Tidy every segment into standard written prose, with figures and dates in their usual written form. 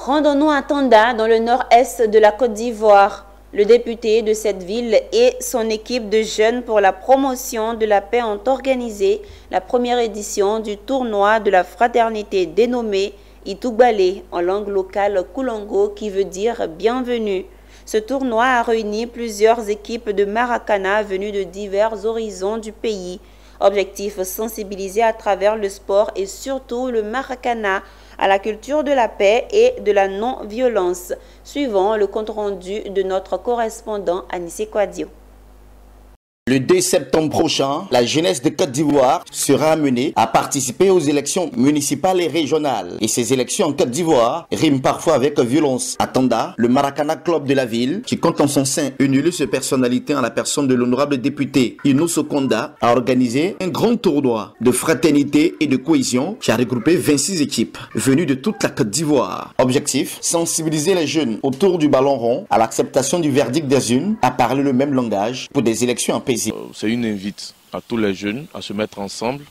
Rendons-nous à Tanda, dans le nord-est de la Côte d'Ivoire. Le député de cette ville et son équipe de jeunes pour la promotion de la paix ont organisé la première édition du tournoi de la fraternité dénommé Itoubale, en langue locale Koulongo, qui veut dire bienvenue. Ce tournoi a réuni plusieurs équipes de Maracana venues de divers horizons du pays. Objectif: sensibiliser à travers le sport et surtout le Maracana à la culture de la paix et de la non-violence, suivant le compte-rendu de notre correspondant Anissé Kouadio. Le 2 septembre prochain, la jeunesse de Côte d'Ivoire sera amenée à participer aux élections municipales et régionales. Et ces élections en Côte d'Ivoire riment parfois avec violence. À Tanda, le Maracana Club de la ville, qui compte en son sein une illustre personnalité en la personne de l'honorable député Inousso Konda, a organisé un grand tournoi de fraternité et de cohésion qui a regroupé 26 équipes venues de toute la Côte d'Ivoire. Objectif: sensibiliser les jeunes autour du ballon rond à l'acceptation du verdict des urnes, à parler le même langage pour des élections en paix. C'est une invite à tous les jeunes à se mettre ensemble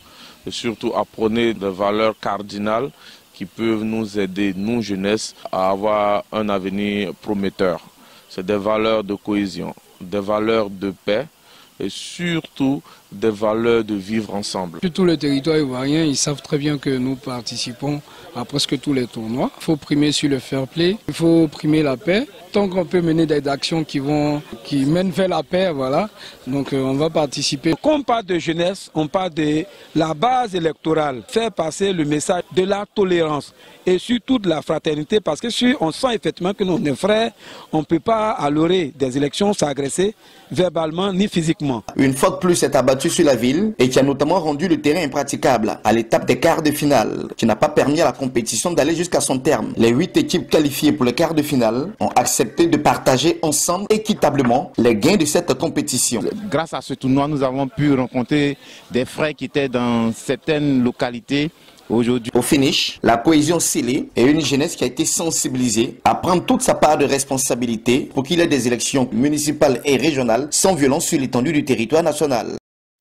et surtout à prôner des valeurs cardinales qui peuvent nous aider, nous jeunesse, à avoir un avenir prometteur. C'est des valeurs de cohésion, des valeurs de paix et surtout des valeurs de vivre ensemble. Sur tout le territoire ivoirien, ils savent très bien que nous participons à presque tous les tournois. Il faut primer sur le fair play, il faut primer la paix. Tant qu'on peut mener des actions qui mènent vers la paix, voilà. Donc on va participer. Quand on parle de jeunesse, on parle de la base électorale, faire passer le message de la tolérance et surtout de la fraternité, parce que si on sent effectivement que nous sommes frères, on ne peut pas à l'orée des élections s'agresser verbalement ni physiquement. Une fois de plus, c'est abattu sur la ville et qui a notamment rendu le terrain impraticable à l'étape des quarts de finale, qui n'a pas permis à la compétition d'aller jusqu'à son terme. Les 8 équipes qualifiées pour les quarts de finale ont accepté de partager ensemble équitablement les gains de cette compétition. Grâce à ce tournoi, nous avons pu rencontrer des frères qui étaient dans certaines localités. Aujourd'hui, au finish, la cohésion scellée et une jeunesse qui a été sensibilisée à prendre toute sa part de responsabilité pour qu'il y ait des élections municipales et régionales sans violence sur l'étendue du territoire national.